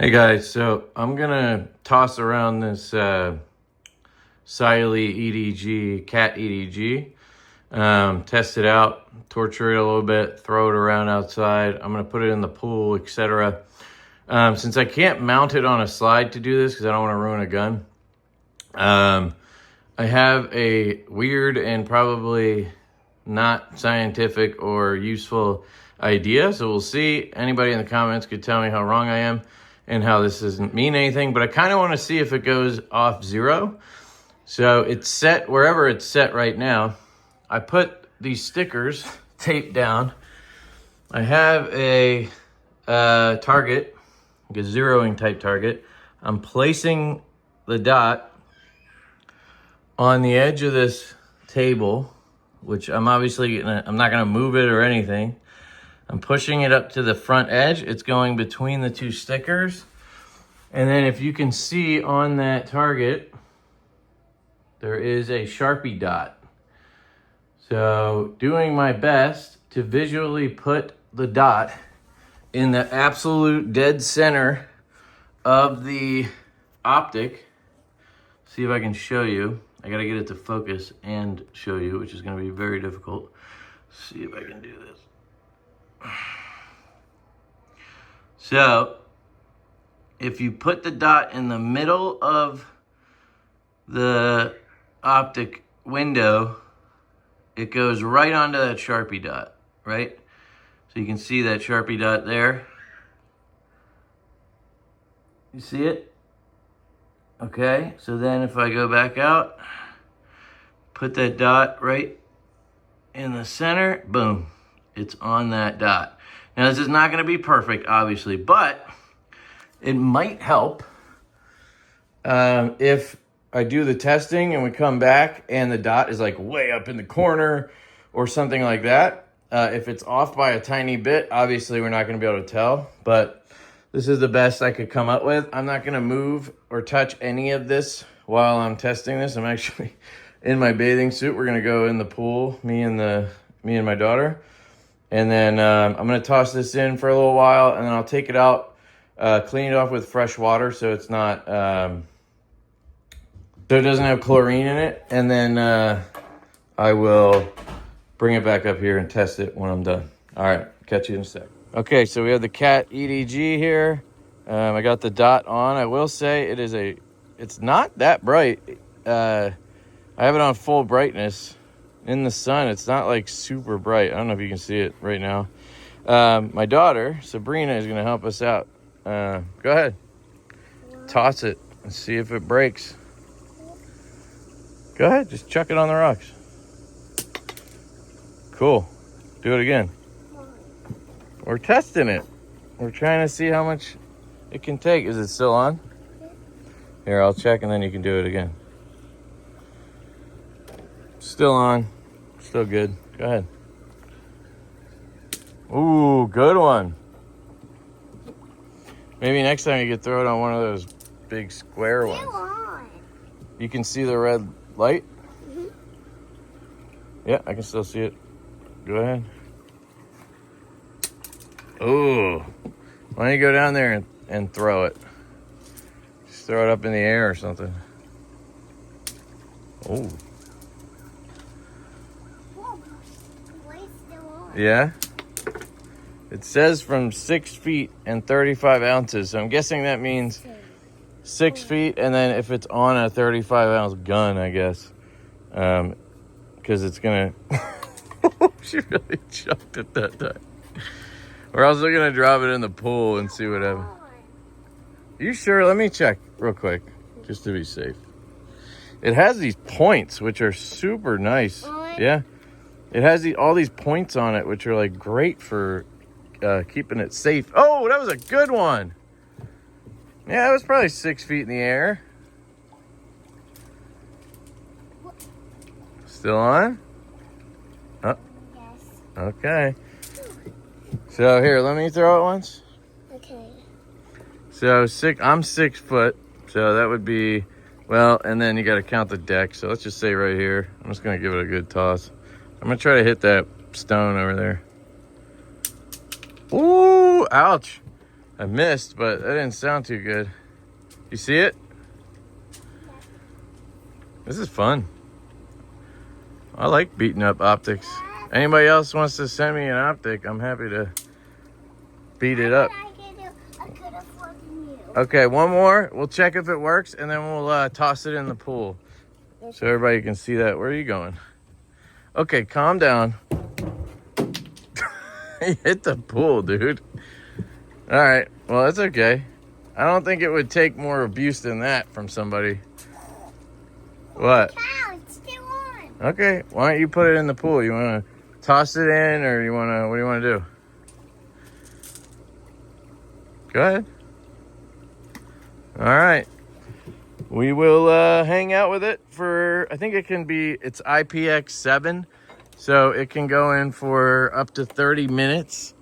Hey guys, so I'm gonna toss around this Cyelee EDG, cat EDG, test it out, torture it a little bit, throw it around outside. I'm gonna put it in the pool, etc. Since I can't mount it on a slide to do this because I don't want to ruin a gun, I have a weird and probably not scientific or useful idea. So we'll see. Anybody in the comments could tell me how wrong I am and how this doesn't mean anything, but I kind of want to see if it goes off zero. So it's set wherever it's set right now. I put these stickers taped down. I have a target, like a zeroing type target. I'm placing the dot on the edge of this table, which I'm obviously I'm not gonna move it or anything. I'm pushing it up to the front edge. It's going between the two stickers. And then if you can see on that target, there is a Sharpie dot. So doing my best to visually put the dot in the absolute dead center of the optic. See if I can show you. I gotta get it to focus and show you, which is gonna be very difficult. See if I can do this. So, if you put the dot in the middle of the optic window, it goes right onto that Sharpie dot, right? So you can see that Sharpie dot there. You see it? Okay, so then if I go back out, put that dot right in the center, boom. It's on that dot. Now, this is not going to be perfect, obviously, but it might help if I do the testing and we come back and the dot is like way up in the corner or something like that. If it's off by a tiny bit, obviously we're not going to be able to tell, but this is the best I could come up with. I'm not going to move or touch any of this while I'm testing this. I'm actually in my bathing suit. We're going to go in the pool, me and my daughter. And then I'm going to toss this in for a little while, and then I'll take it out, clean it off with fresh water so it's not, so it doesn't have chlorine in it. And then I will bring it back up here and test it when I'm done. All right, catch you in a sec. Okay, so we have the cat EDG here. I got the dot on. I will say it's not that bright. I have it on full brightness. In the sun, it's not like super bright. I don't know if you can see it right now. My daughter, Sabrina, is going to help us out. Go ahead. Toss it and see if it breaks. Go ahead. Just chuck it on the rocks. Cool. Do it again. We're testing it. We're trying to see how much it can take. Is it still on? Here, I'll check and then you can do it again. Still on. Still good. Go ahead. Ooh, good one. Maybe next time you could throw it on one of those big square ones. You can see the red light? Mm-hmm. Yeah, I can still see it. Go ahead. Ooh. Why don't you go down there and throw it? Just throw it up in the air or something. Oh. Yeah, it says from 6 feet and 35 ounces. So I'm guessing that means 6 feet. And then if it's on a 35-ounce gun, I guess, because it's going to, she really jumped at that time. We're also going to drop it in the pool and see what happens. You sure? Let me check real quick, just to be safe. It has these points, which are super nice. Yeah. It has all these points on it, which are like great for keeping it safe. Oh, that was a good one. Yeah, it was probably 6 feet in the air. Still on? Oh. Yes. Okay. So here, let me throw it once. Okay. So I'm 6 foot. So that would be, well, and then you got to count the deck. So let's just say right here. I'm just going to give it a good toss. I'm going to try to hit that stone over there. Ooh, ouch. I missed, but that didn't sound too good. You see it? This is fun. I like beating up optics. Anybody else wants to send me an optic, I'm happy to beat it up. Okay, one more. We'll check if it works, and then we'll toss it in the pool so everybody can see that. Where are you going? Okay, calm down. You hit the pool, dude. All right, well, that's okay. I don't think it would take more abuse than that from somebody. What? It's still on. Okay, why don't you put it in the pool? You want to toss it in, or you want to? What do you want to do? Go ahead. All right. We will hang out with it for, I think it can be, it's IPX7. So it can go in for up to 30 minutes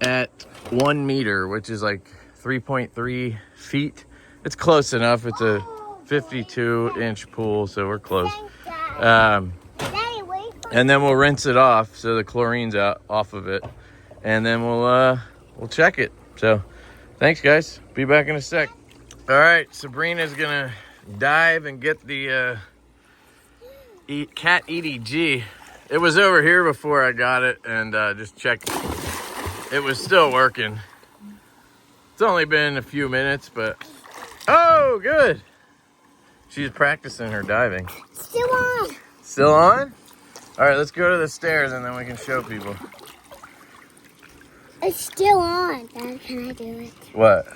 at 1 meter, which is like 3.3 feet. It's close enough. It's a 52-inch pool, so we're close. And then we'll rinse it off so the chlorine's out off of it. And then we'll check it. So thanks, guys. Be back in a sec. All right, Sabrina's gonna dive and get the cat EDG. It was over here before I got it, and just checked. It was still working. It's only been a few minutes, but oh, good. She's practicing her diving. Still on. Still on? All right, let's go to the stairs, and then we can show people. It's still on. Dad, can I do it? What?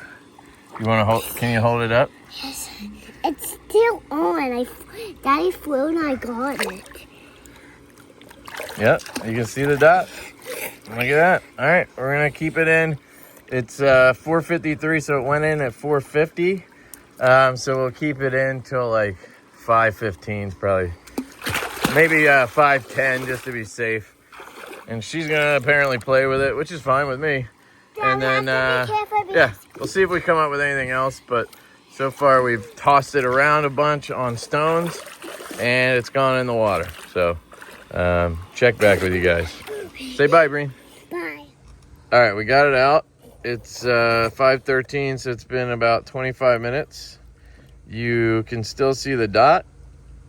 You want to hold? Can you hold it up? Yes. It's still on. Daddy flew and I got it. Yep, you can see the dot. Look at that. All right, we're gonna keep it in. It's 4:53, so it went in at 4:50. So we'll keep it in till like 5:15, probably. Maybe 5:10, just to be safe. And she's gonna apparently play with it, which is fine with me. And then, yeah, we'll see if we come up with anything else. But so far, we've tossed it around a bunch on stones, and it's gone in the water. So, check back with you guys. Say bye, Breen. Bye. All right, we got it out. It's 5:13, so it's been about 25 minutes. You can still see the dot.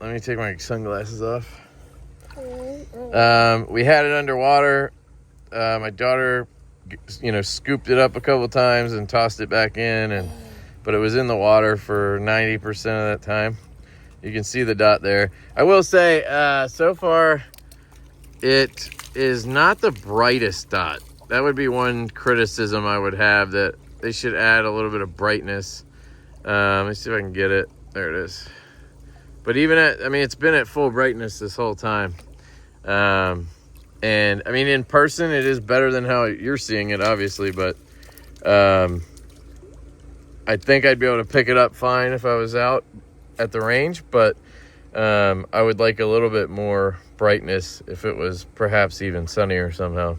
Let me take my sunglasses off. We had it underwater. My daughter, scooped it up a couple times and tossed it back in, but it was in the water for 90% of that time. You can see the dot there. I will say, so far, it is not the brightest dot. That would be one criticism I would have, that they should add a little bit of brightness. Let me see if I can get it. There it is. But even it's been at full brightness this whole time. And I mean, in person, it is better than how you're seeing it, obviously, but I think I'd be able to pick it up fine if I was out at the range, but I would like a little bit more brightness if it was perhaps even sunnier somehow.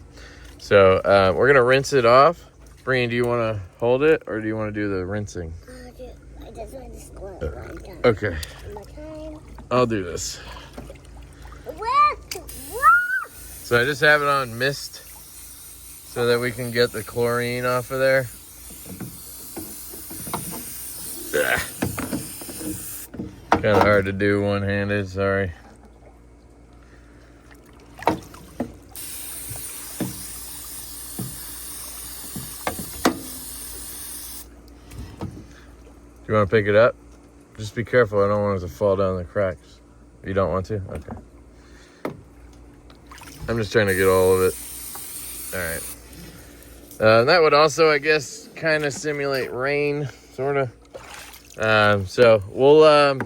So we're going to rinse it off. Breen, do you want to hold it, or do you want to do the rinsing? I just want to squirt it right down. Okay. I'll do this. So I just have it on mist so that we can get the chlorine off of there. Kind of hard to do one-handed, sorry. Do you want to pick it up? Just be careful, I don't want it to fall down the cracks. You don't want to? Okay. I'm just trying to get all of it. All right. That would also, I guess, kind of simulate rain, sort of. So we'll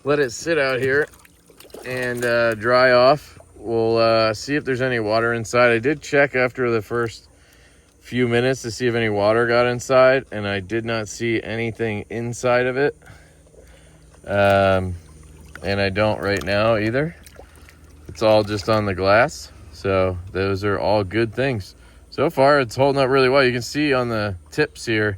let it sit out here and dry off. We'll see if there's any water inside. I did check after the first few minutes to see if any water got inside, and I did not see anything inside of it. And I don't right now either. It's all just on the glass. So those are all good things. So far, it's holding up really well. You can see on the tips here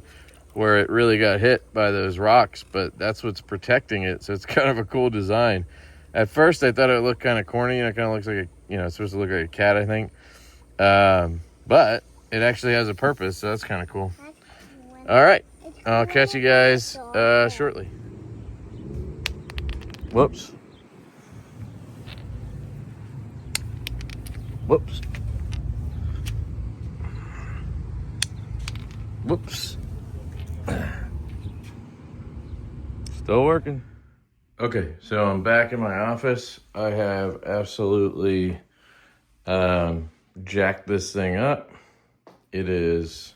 where it really got hit by those rocks, but that's what's protecting it. So it's kind of a cool design. At first, I thought it looked kind of corny. It kind of looks like it's supposed to look like a cat, I think. But it actually has a purpose, so that's kind of cool. All right, I'll catch you guys shortly. Whoops. Whoops. Whoops. Still working. Okay, so I'm back in my office. I have absolutely jacked this thing up. It is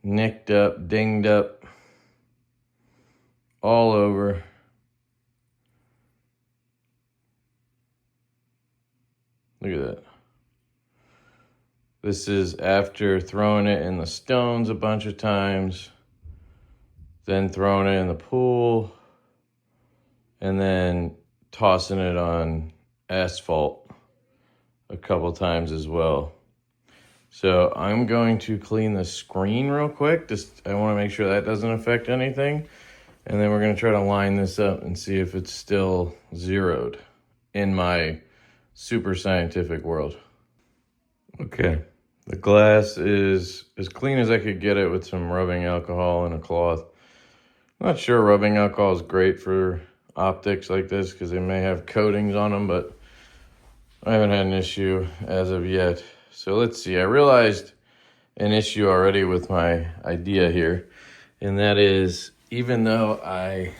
nicked up, dinged up, all over. Look at that. This is after throwing it in the stones a bunch of times, then throwing it in the pool, and then tossing it on asphalt a couple times as well. So I'm going to clean the screen real quick. I want to make sure that doesn't affect anything. And then we're going to try to line this up and see if it's still zeroed in my super scientific world. Okay, the glass is as clean as I could get it with some rubbing alcohol and a cloth. I'm not sure rubbing alcohol is great for optics like this because they may have coatings on them, but I haven't had an issue as of yet. So let's see, I realized an issue already with my idea here, and that is, even though I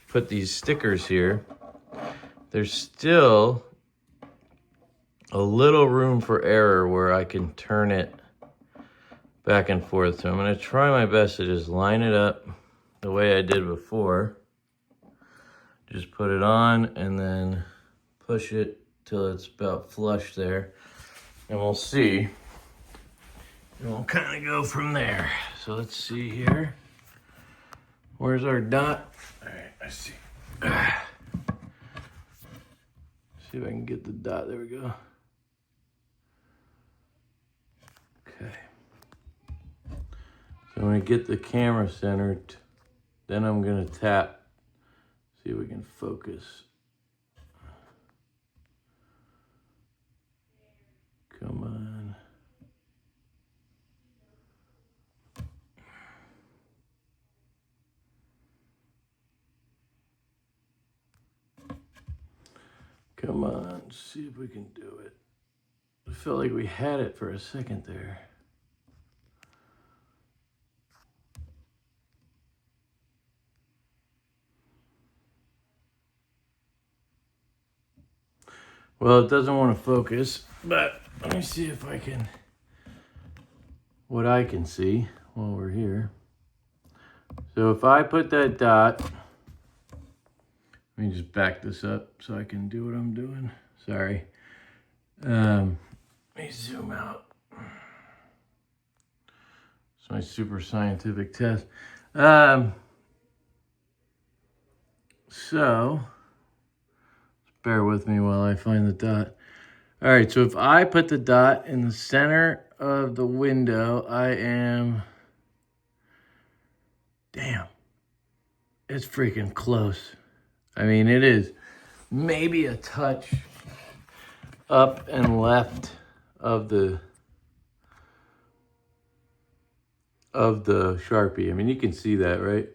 put these stickers here, there's still a little room for error where I can turn it back and forth. So I'm going to try my best to just line it up the way I did before. Just put it on and then push it till it's about flush there. And we'll see. And we'll kind of go from there. So let's see here. Where's our dot? All right, I see. See if I can get the dot. There we go. Okay. So I'm going to get the camera centered. Then I'm going to tap. See if we can focus. Come on. Come on, see if we can do it. I felt like we had it for a second there. Well, it doesn't want to focus, but let me see if I can, what I can see while we're here. So if I put that dot, let me just back this up so I can do what I'm doing. Sorry. Let me zoom out. It's my super scientific test. So, bear with me while I find the dot. All right, so if I put the dot in the center of the window, I am... Damn. It's freaking close. I mean, it is maybe a touch up and left of the Sharpie. I mean, you can see that, right?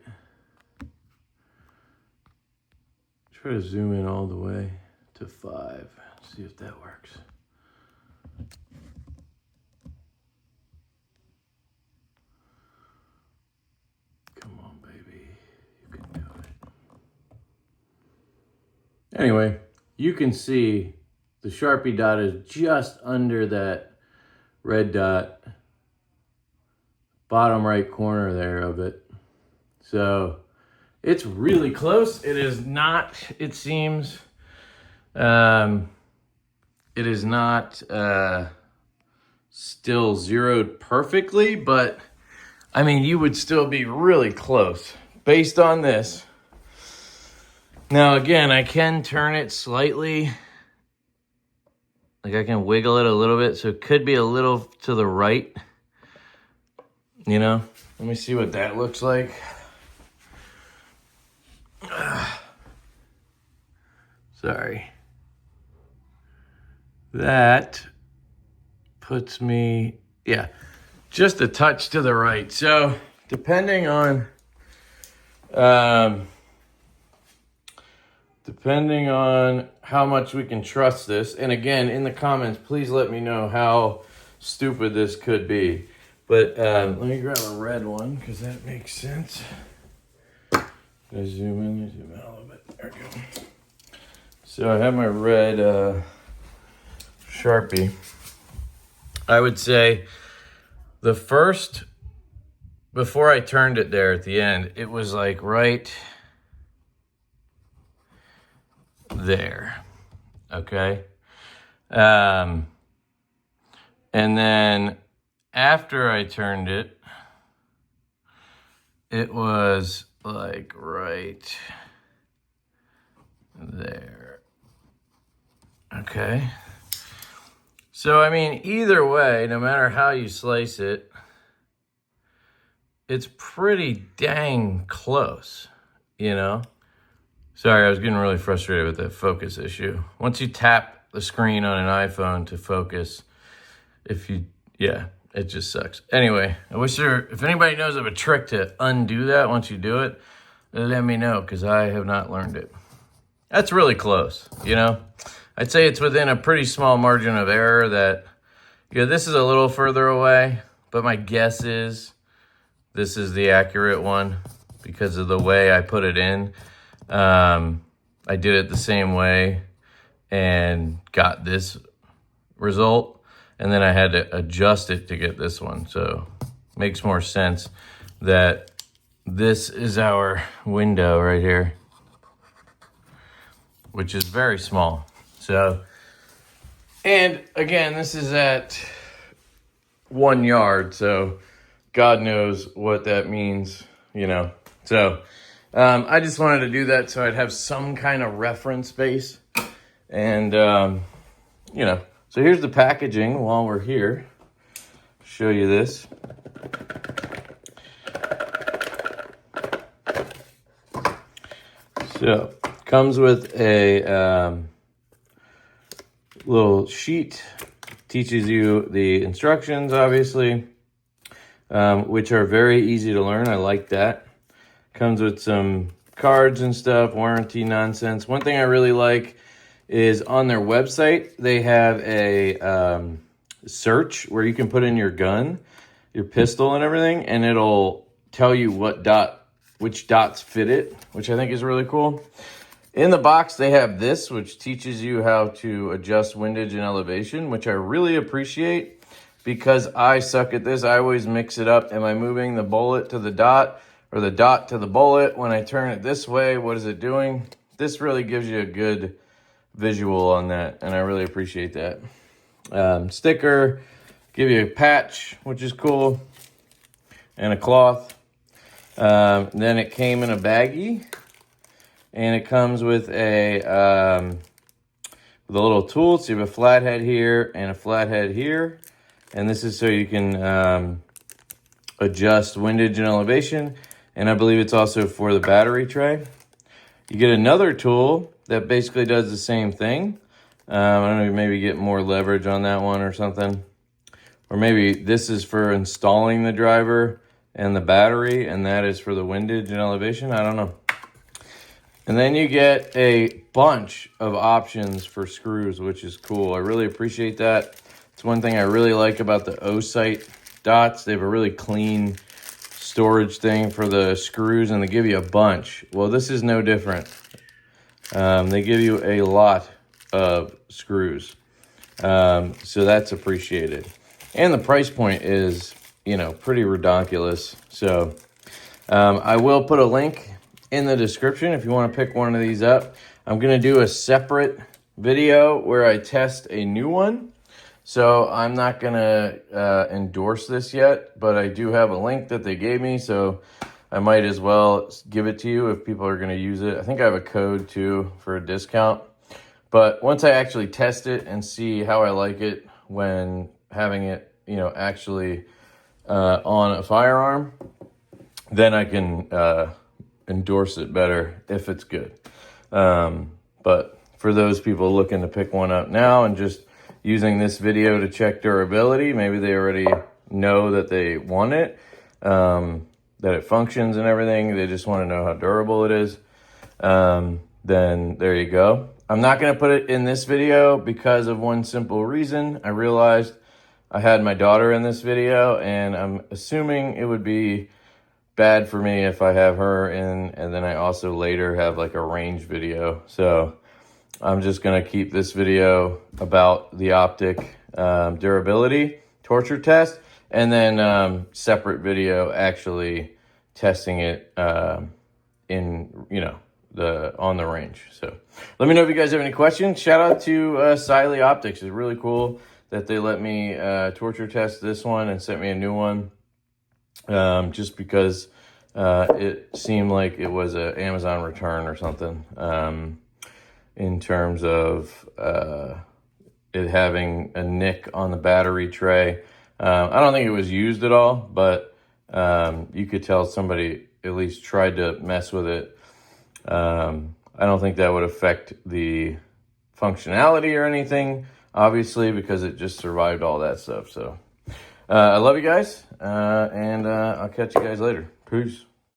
Try to zoom in all the way to 5. See if that works. Come on, baby. You can do it. Anyway, you can see the Sharpie dot is just under that red dot, bottom right corner there of it. So it's really close. It is not, it seems, it is not still zeroed perfectly, but I mean, you would still be really close based on this. Now, again, I can turn it slightly. Like I can wiggle it a little bit, so it could be a little to the right. You know, let me see what that looks like. Sorry. That puts me Yeah, just a touch to the right. So depending on how much we can trust this, and again, in the comments, please let me know how stupid this could be. But let me grab a red one because that makes sense. I zoom in, zoom out a little bit. There we go. So I have my red Sharpie. I would say the first, before I turned it there at the end, it was like right there, okay? And then after I turned it, it was like right there, okay? So, I mean, either way, no matter how you slice it, it's pretty dang close, you know? Sorry, I was getting really frustrated with the focus issue. Once you tap the screen on an iPhone to focus, it just sucks. Anyway, I wish if anybody knows of a trick to undo that once you do it, let me know, because I have not learned it. That's really close, you know? I'd say it's within a pretty small margin of error that, this is a little further away, but my guess is this is the accurate one because of the way I put it in. I did it the same way and got this result, and then I had to adjust it to get this one. So makes more sense that this is our window right here, which is very small. So, and again, this is at 1 yard, so God knows what that means, you know. So I just wanted to do that so I'd have some kind of reference base. And, you know, so here's the packaging while we're here. Show you this. So, comes with a little sheet. Teaches you the instructions, obviously, which are very easy to learn. I like that. Comes with some cards and stuff, warranty nonsense. One thing I really like is on their website, they have a search where you can put in your gun, your pistol and everything, and it'll tell you which dots fit it, which I think is really cool. In the box, they have this, which teaches you how to adjust windage and elevation, which I really appreciate because I suck at this. I always mix it up. Am I moving the bullet to the dot or the dot to the bullet? When I turn it this way, what is it doing? This really gives you a good visual on that, and I really appreciate that. Sticker, give you a patch, which is cool, and a cloth. Then it came in a baggie. And it comes with a little tool. So you have a flathead here and a flathead here. And this is so you can adjust windage and elevation. And I believe it's also for the battery tray. You get another tool that basically does the same thing. I don't know, maybe get more leverage on that one or something. Or maybe this is for installing the driver and the battery, and that is for the windage and elevation. I don't know. And then you get a bunch of options for screws, which is cool. I really appreciate that. It's one thing I really like about the O-Site dots. They have a really clean storage thing for the screws, and they give you a bunch. Well, this is no different. They give you a lot of screws. So that's appreciated. And the price point is, pretty redonkulous. So I will put a link in the description if you want to pick one of these up. I'm going to do a separate video where I test a new one. So I'm not going to endorse this yet, but I do have a link that they gave me. So I might as well give it to you if people are going to use it. I think I have a code too for a discount. But once I actually test it and see how I like it when having it, actually on a firearm, then I can endorse it better if it's good. But for those people looking to pick one up now and just using this video to check durability, maybe they already know that they want it, that it functions and everything. They just want to know how durable it is. Then there you go. I'm not going to put it in this video because of one simple reason. I realized I had my daughter in this video, and I'm assuming it would be bad for me if I have her in, and then I also later have like a range video. So I'm just going to keep this video about the optic durability torture test, and then separate video actually testing it in, you know, on the range. So let me know if you guys have any questions. Shout out to Cyelee Optics. It's really cool that they let me torture test this one and sent me a new one, just because it seemed like it was an Amazon return or something, in terms of it having a nick on the battery tray. I don't think it was used at all, but you could tell somebody at least tried to mess with it. I don't think that would affect the functionality or anything, obviously, because it just survived all that stuff. So I love you guys, and I'll catch you guys later. Peace.